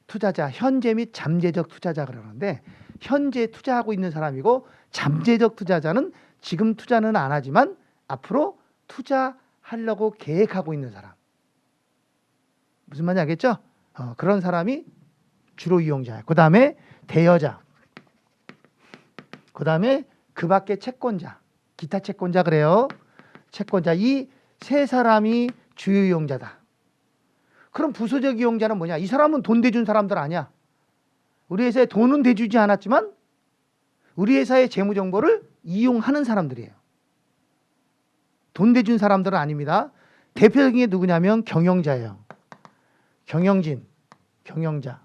투자자, 현재 및 잠재적 투자자 그러는데 현재 투자하고 있는 사람이고 잠재적 투자자는 지금 투자는 안 하지만 앞으로 투자하려고 계획하고 있는 사람. 무슨 말인지 알겠죠? 그런 사람이 주로 이용자예요. 그 다음에 대여자. 그 다음에 그 밖에 채권자. 기타 채권자 그래요. 채권자. 이 세 사람이 주요 이용자다. 그럼 부수적 이용자는 뭐냐? 이 사람은 돈 대준 사람들 아니야. 우리 회사에 돈은 대주지 않았지만 우리 회사의 재무정보를 이용하는 사람들이에요. 돈 대준 사람들은 아닙니다. 대표적인 게 누구냐면 경영자예요. 경영진, 경영자.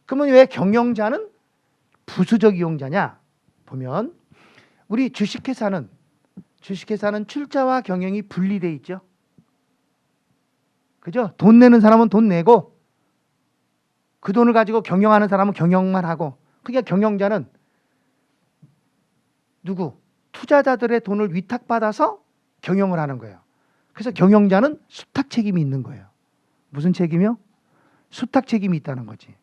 그러면 왜 경영자는 부수적 이용자냐? 보면 우리 주식회사는 출자와 경영이 분리돼 있죠. 그죠? 돈 내는 사람은 돈 내고 그 돈을 가지고 경영하는 사람은 경영만 하고, 그러니까 경영자는 누구? 투자자들의 돈을 위탁받아서 경영을 하는 거예요. 그래서 경영자는 수탁 책임이 있는 거예요. 무슨 책임이요? 수탁 책임이 있다는 거지.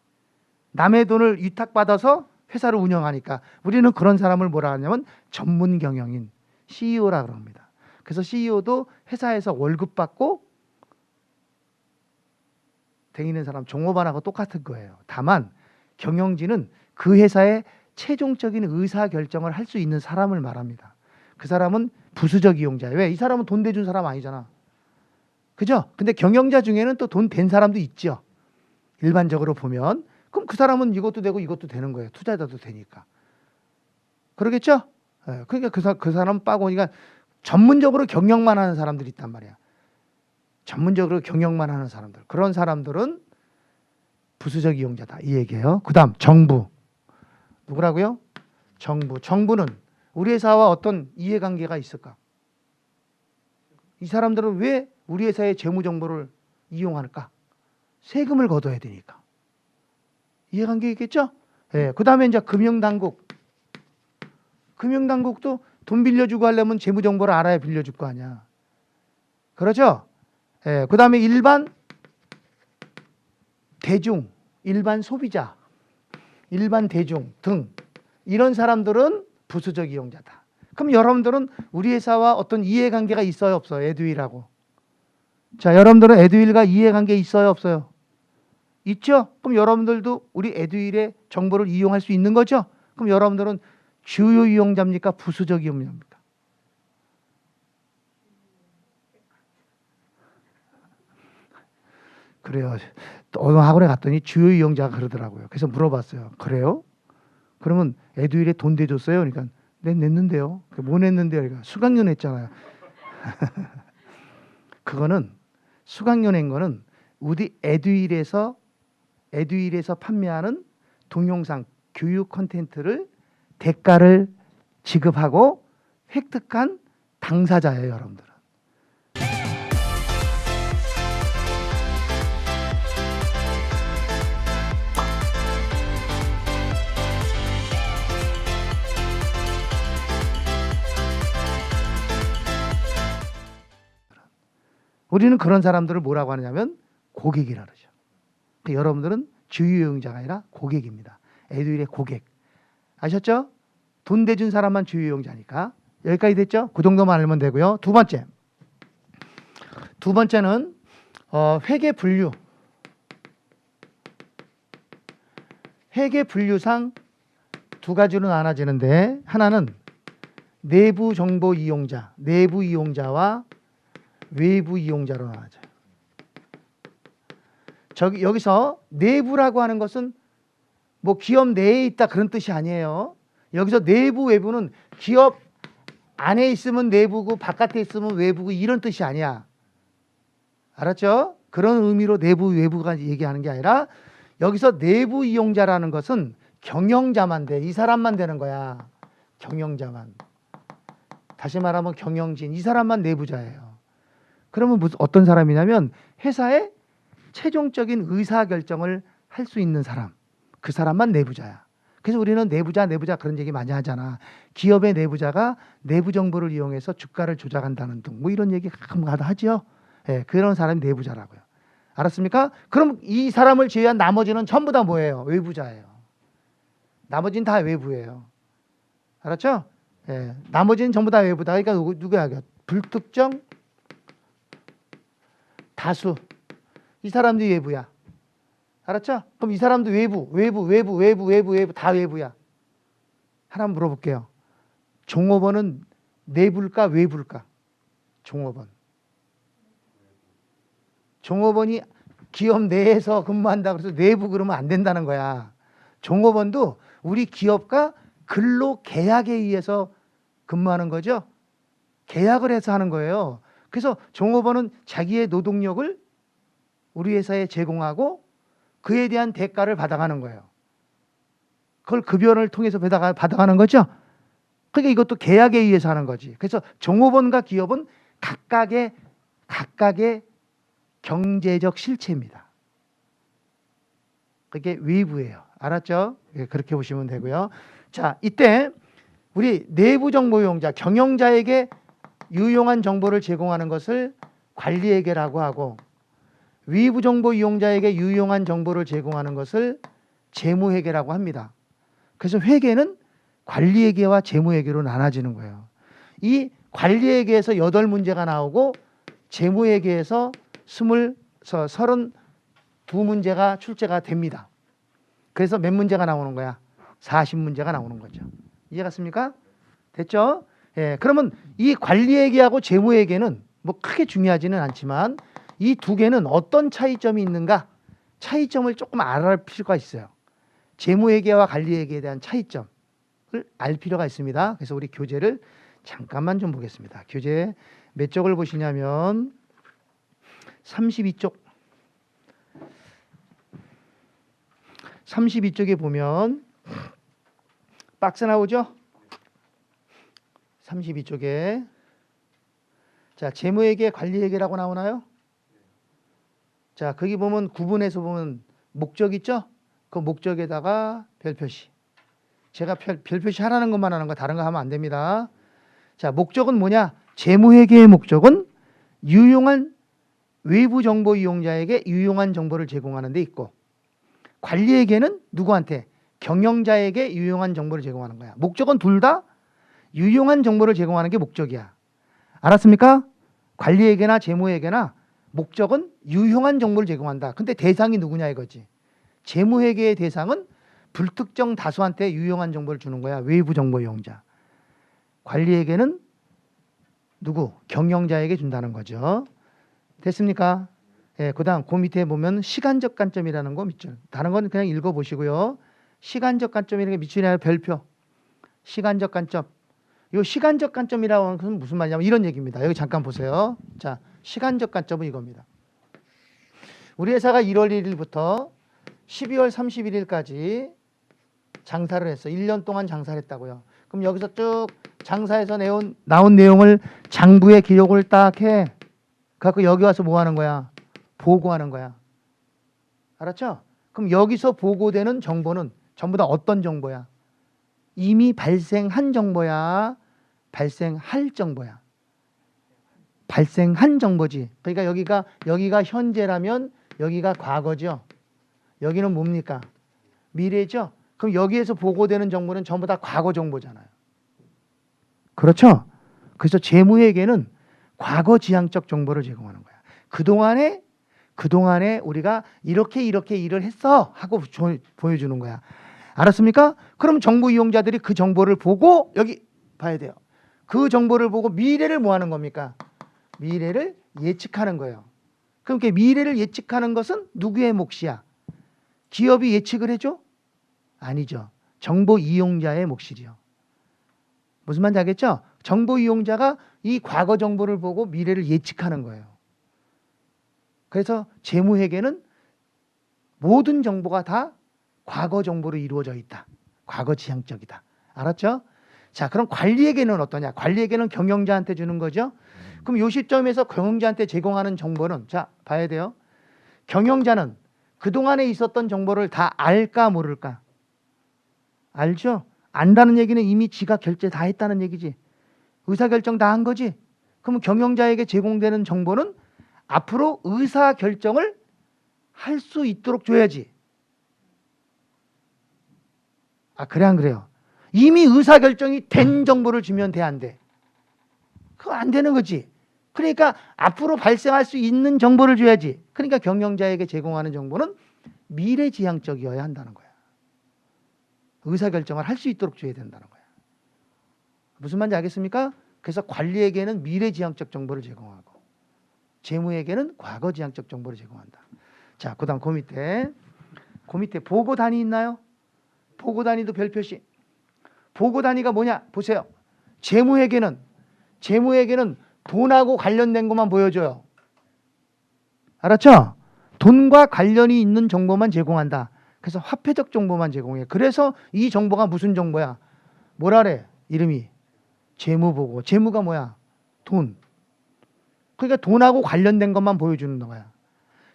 남의 돈을 위탁받아서 회사를 운영하니까 우리는 그런 사람을 뭐라 하냐면 전문 경영인, CEO라 그럽니다. 그래서 CEO도 회사에서 월급 받고 다니는 사람 종업원하고 똑같은 거예요. 다만 경영진은 그 회사의 최종적인 의사 결정을 할 수 있는 사람을 말합니다. 그 사람은 부수적 이용자예요. 왜? 이 사람은 돈 대준 사람 아니잖아. 그죠? 근데 경영자 중에는 또 돈 된 사람도 있죠. 일반적으로 보면. 그럼 그 사람은 이것도 되고 이것도 되는 거예요. 투자자도 되니까. 그러겠죠? 예, 그러니까 그 사람 빠고, 그러니까 전문적으로 경영만 하는 사람들이 있단 말이야. 전문적으로 경영만 하는 사람들. 그런 사람들은 부수적 이용자다. 이 얘기예요. 그 다음 정부. 누구라고요? 정부. 정부는 우리 회사와 어떤 이해관계가 있을까? 이 사람들은 왜 우리 회사의 재무정보를 이용할까? 세금을 걷어야 되니까. 이해관계 있겠죠? 예, 그 다음에 이제 금융당국. 금융당국도 돈 빌려주고 하려면 재무정보를 알아야 빌려줄 거 아니야. 그렇죠? 예, 그 다음에 일반 대중, 일반 소비자, 일반 대중 등 이런 사람들은 부수적 이용자다. 그럼 여러분들은 우리 회사와 어떤 이해관계가 있어요, 없어요? 에듀윌하고. 자, 여러분들은 에듀윌과 이해관계 있어요, 없어요? 있죠? 그럼 여러분들도 우리 에듀윌의 정보를 이용할 수 있는 거죠? 그럼 여러분들은 주요 이용자입니까? 부수적 이용자입니까? 그래요. 어느 학원에 갔더니 주요 이용자가 그러더라고요. 그래서 물어봤어요. 그래요? 그러면 에듀윌에 돈 대줬어요? 그러니까 네, 냈는데요. 뭐 냈는데요? 그러니까 수강료 냈잖아요. 그거는 수강료 낸 거는 우리 에듀윌에서 판매하는 동영상 교육 콘텐츠를 대가를 지급하고 획득한 당사자예요, 여러분들은. 우리는 그런 사람들을 뭐라고 하냐면 고객이라 그러죠. 그러니까 여러분들은 주요 이용자가 아니라 고객입니다. 에듀윌의 고객. 아셨죠? 돈 대준 사람만 주요 이용자니까. 여기까지 됐죠? 그 정도만 알면 되고요. 두 번째는 회계 분류. 회계 분류상 두 가지로 나눠지는데, 하나는 내부 정보 이용자, 내부 이용자와 외부 이용자로 나눠져요. 여기서 내부라고 하는 것은 뭐 기업 내에 있다 그런 뜻이 아니에요. 여기서 내부 외부는 기업 안에 있으면 내부고 바깥에 있으면 외부고 이런 뜻이 아니야. 알았죠? 그런 의미로 내부 외부가 얘기하는 게 아니라 여기서 내부 이용자라는 것은 경영자만 돼. 이 사람만 되는 거야. 경영자만. 다시 말하면 경영진. 이 사람만 내부자예요. 그러면 어떤 사람이냐면 회사의 최종적인 의사결정을 할 수 있는 사람. 그 사람만 내부자야. 그래서 우리는 내부자 그런 얘기 많이 하잖아. 기업의 내부자가 내부 정보를 이용해서 주가를 조작한다는 등 뭐 이런 얘기 가끔 하죠. 예, 그런 사람이 내부자라고요. 알았습니까? 그럼 이 사람을 제외한 나머지는 전부 다 뭐예요? 외부자예요. 나머지는 다 외부예요. 알았죠? 예, 나머지는 전부 다 외부다. 그러니까 누구야? 불특정 다수. 이 사람들이 외부야. 알았죠? 그럼 이 사람도 외부 다 외부야. 하나 물어볼게요. 종업원은 내부일까 외부일까? 종업원이 기업 내에서 근무한다 그래서 내부 그러면 안 된다는 거야. 종업원도 우리 기업과 근로 계약에 의해서 근무하는 거죠. 계약을 해서 하는 거예요. 그래서 종업원은 자기의 노동력을 우리 회사에 제공하고 그에 대한 대가를 받아가는 거예요. 그걸 급여를 통해서 받아가는 거죠. 그러니까 이것도 계약에 의해서 하는 거지. 그래서 종업원과 기업은 각각의 경제적 실체입니다. 그게 외부예요. 알았죠? 예, 그렇게 보시면 되고요. 자, 이때 우리 내부 정보 이용자, 경영자에게 유용한 정보를 제공하는 것을 관리회계라고 하고, 외부 정보 이용자에게 유용한 정보를 제공하는 것을 재무회계라고 합니다. 그래서 회계는 관리회계와 재무회계로 나눠지는 거예요. 이 관리회계에서 8문제가 나오고 재무회계에서 32문제가 출제가 됩니다. 그래서 몇 문제가 나오는 거야? 40문제가 나오는 거죠. 이해 갔습니까? 됐죠? 예, 그러면 이 관리회계하고 재무회계는 뭐 크게 중요하지는 않지만 이 두 개는 어떤 차이점이 있는가? 차이점을 조금 알아볼 필요가 있어요. 재무회계와 관리회계에 대한 차이점을 알 필요가 있습니다. 그래서 우리 교재를 잠깐만 좀 보겠습니다. 교재 몇 쪽을 보시냐면 32쪽. 32쪽에 보면 박스 나오죠? 32쪽에 자, 재무회계, 관리회계라고 나오나요? 자, 거기 보면 구분해서 보면 목적 있죠? 그 목적에다가 별표시. 제가 별표시 하라는 것만 하는 거 다른 거 하면 안 됩니다. 자, 목적은 뭐냐? 재무회계의 목적은 유용한 외부 정보 이용자에게 유용한 정보를 제공하는 데 있고, 관리회계는 누구한테? 경영자에게 유용한 정보를 제공하는 거야. 목적은 둘 다 유용한 정보를 제공하는 게 목적이야. 알았습니까? 관리회계나 재무회계나 목적은 유용한 정보를 제공한다. 근데 대상이 누구냐 이거지. 재무회계의 대상은 불특정 다수한테 유용한 정보를 주는 거야. 외부 정보 이용자. 관리회계는 누구? 경영자에게 준다는 거죠. 됐습니까? 예, 그다음 그 밑에 보면 시간적 관점이라는 거 밑줄. 다른 건 그냥 읽어보시고요. 시간적 관점이라는 게 밑줄이 아니라 별표. 시간적 관점. 이 시간적 관점이라고 하는 것은 무슨 말이냐면 이런 얘기입니다. 여기 잠깐 보세요. 자, 시간적 관점은 이겁니다. 우리 회사가 1월 1일부터 12월 31일까지 장사를 했어. 1년 동안 장사를 했다고요. 그럼 여기서 쭉 장사에서 나온 내용을 장부에 기록을 딱 해. 그래서 여기 와서 뭐 하는 거야? 보고하는 거야. 알았죠? 그럼 여기서 보고되는 정보는 전부 다 어떤 정보야? 이미 발생한 정보야? 발생할 정보야? 발생한 정보지. 그러니까 여기가 현재라면 여기가 과거죠. 여기는 뭡니까? 미래죠. 그럼 여기에서 보고되는 정보는 전부 다 과거 정보잖아요. 그렇죠? 그래서 재무회계는 과거 지향적 정보를 제공하는 거야. 그동안에 우리가 이렇게 일을 했어 하고 보여주는 거야. 알았습니까? 그럼 정보 이용자들이 그 정보를 보고 여기 봐야 돼요. 그 정보를 보고 미래를 뭐 하는 겁니까? 미래를 예측하는 거예요. 그럼 미래를 예측하는 것은 누구의 몫이야? 기업이 예측을 해줘? 아니죠. 정보 이용자의 몫이죠. 무슨 말인지 알겠죠? 정보 이용자가 이 과거 정보를 보고 미래를 예측하는 거예요. 그래서 재무회계는 모든 정보가 다 과거 정보로 이루어져 있다. 과거 지향적이다. 알았죠? 자, 그럼 관리회계는 어떠냐? 관리회계는 경영자한테 주는 거죠. 그럼 이 시점에서 경영자한테 제공하는 정보는 자, 봐야 돼요. 경영자는 그동안에 있었던 정보를 다 알까 모를까? 알죠? 안다는 얘기는 이미 지가 결제 다 했다는 얘기지. 의사결정 다 한 거지. 그럼 경영자에게 제공되는 정보는 앞으로 의사결정을 할 수 있도록 줘야지. 아, 그래 안 그래요? 이미 의사결정이 된 정보를 주면 돼 안 돼? 그거 안 되는 거지. 그러니까 앞으로 발생할 수 있는 정보를 줘야지. 그러니까 경영자에게 제공하는 정보는 미래지향적이어야 한다는 거야. 의사결정을 할 수 있도록 줘야 된다는 거야. 무슨 말인지 알겠습니까? 그래서 관리에게는 미래지향적 정보를 제공하고 재무에게는 과거지향적 정보를 제공한다. 자, 그 다음 그 밑에 보고 단위 있나요? 보고 단위도 별표시. 보고 단위가 뭐냐? 보세요. 재무에게는 돈하고 관련된 것만 보여줘요. 알았죠? 돈과 관련이 있는 정보만 제공한다. 그래서 화폐적 정보만 제공해. 그래서 이 정보가 무슨 정보야? 뭐라래? 이름이 재무보고. 재무가 뭐야? 돈. 그러니까 돈하고 관련된 것만 보여주는 거야.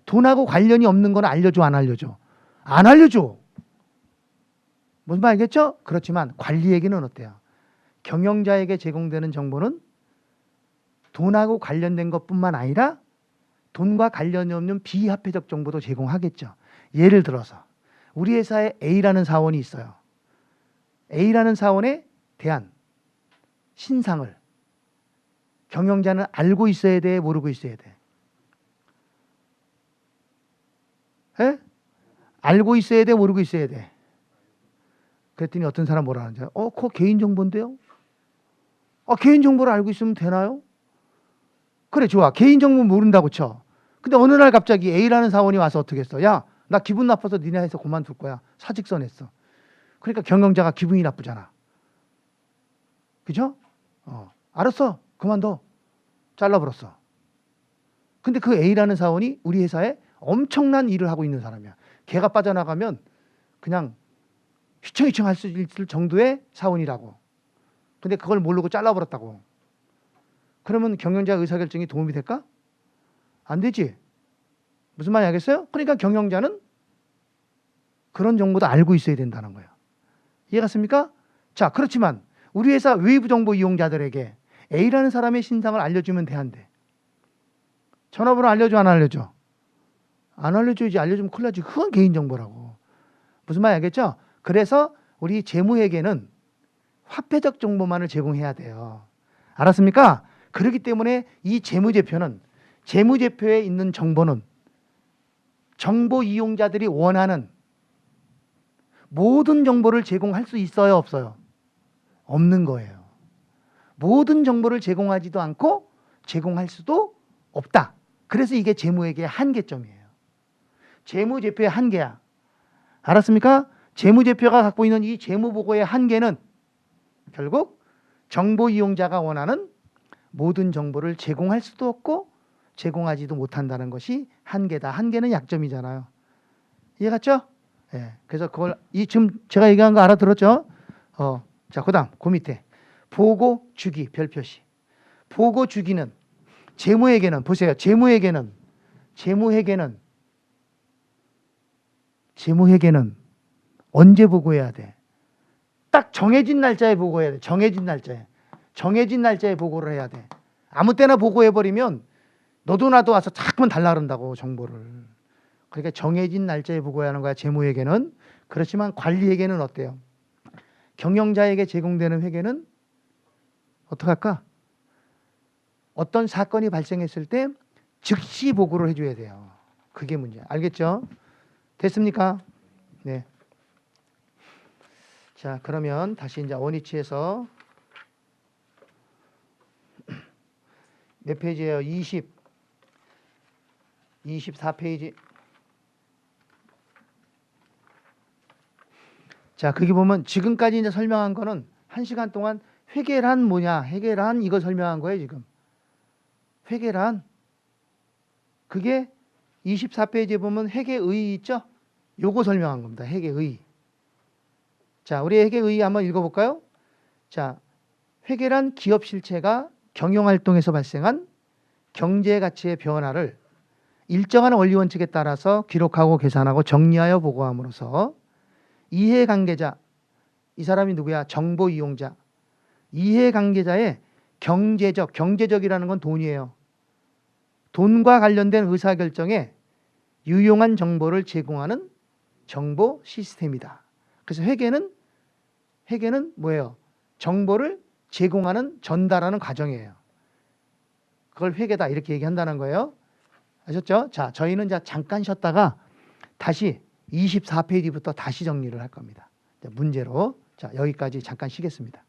돈하고 관련이 없는 건 알려줘, 안 알려줘? 안 알려줘. 무슨 말 알겠죠? 그렇지만 관리에게는 어때요? 경영자에게 제공되는 정보는 돈하고 관련된 것뿐만 아니라 돈과 관련이 없는 비합회적 정보도 제공하겠죠. 예를 들어서 우리 회사에 A라는 사원이 있어요. A라는 사원에 대한 신상을 경영자는 알고 있어야 돼, 모르고 있어야 돼? 에? 알고 있어야 돼, 모르고 있어야 돼? 그랬더니 어떤 사람 뭐라 하는지, 그거 개인정보인데요? 개인정보를 알고 있으면 되나요? 그래, 좋아. 개인정보 모른다고 쳐. 근데 어느 날 갑자기 A라는 사원이 와서 어떻게 했어? 야, 나 기분 나빠서 니네 회사 그만둘 거야. 사직서 냈어. 그러니까 경영자가 기분이 나쁘잖아. 그죠? 알았어. 그만둬. 잘라버렸어. 근데 그 A라는 사원이 우리 회사에 엄청난 일을 하고 있는 사람이야. 걔가 빠져나가면 그냥 휘청휘청 할 수 있을 정도의 사원이라고. 근데 그걸 모르고 잘라버렸다고. 그러면 경영자 의사결정이 도움이 될까? 안 되지. 무슨 말인지 알겠어요? 그러니까 경영자는 그런 정보도 알고 있어야 된다는 거예요. 이해 갔습니까? 자, 그렇지만 우리 회사 외부 정보 이용자들에게 A라는 사람의 신상을 알려주면 돼한대. 전화번호 알려줘, 안 알려줘? 안 알려줘야지. 알려주면 큰일 나지. 그건 개인정보라고. 무슨 말인지 알겠죠? 그래서 우리 재무회계는 화폐적 정보만을 제공해야 돼요. 알았습니까? 그렇기 때문에 이 재무제표는, 재무제표에 있는 정보는 정보 이용자들이 원하는 모든 정보를 제공할 수 있어요, 없어요? 없는 거예요. 모든 정보를 제공하지도 않고 제공할 수도 없다. 그래서 이게 재무회계의 한계점이에요. 재무제표의 한계야. 알았습니까? 재무제표가 갖고 있는 이 재무보고의 한계는 결국 정보 이용자가 원하는 모든 정보를 제공할 수도 없고 제공하지도 못한다는 것이 한계다. 한계는 약점이잖아요. 이해 갔죠? 예. 그래서 그걸 지금 제가 얘기한 거 알아들었죠? 자, 그다음 그 밑에 보고 주기 별표시. 보고 주기는 재무회계는 보세요. 재무회계는 언제 보고해야 돼? 딱 정해진 날짜에 보고해야 돼. 정해진 날짜에 보고를 해야 돼. 아무 때나 보고해버리면 너도 나도 와서 자꾸만 달라 그런다고, 정보를. 그러니까 정해진 날짜에 보고해야 하는 거야, 재무회계는. 그렇지만 관리회계는 어때요? 경영자에게 제공되는 회계는 어떻게 할까? 어떤 사건이 발생했을 때 즉시 보고를 해줘야 돼요. 그게 문제야. 알겠죠? 됐습니까? 네. 자, 그러면 다시 이제 원위치에서 몇 페이지예요? 24페이지. 자, 거기 보면 지금까지 이제 설명한 거는 1시간 동안 회계란 뭐냐, 회계란 이거 설명한 거예요, 지금. 회계란. 그게 24페이지에 보면 회계의 있죠? 요거 설명한 겁니다. 회계의. 자, 우리 회계의 한번 읽어볼까요? 자, 회계란 기업 실체가 경영활동에서 발생한 경제가치의 변화를 일정한 원리 원칙에 따라서 기록하고 계산하고 정리하여 보고함으로써 이해관계자, 이 사람이 누구야? 정보 이용자. 이해관계자의 경제적이라는 건 돈이에요. 돈과 관련된 의사결정에 유용한 정보를 제공하는 정보 시스템이다. 그래서 회계는 뭐예요? 정보를 제공하는, 전달하는 과정이에요. 그걸 회계다 이렇게 얘기한다는 거예요. 아셨죠? 자, 저희는 이제 잠깐 쉬었다가 다시 24페이지부터 다시 정리를 할 겁니다. 문제로. 자, 여기까지 잠깐 쉬겠습니다.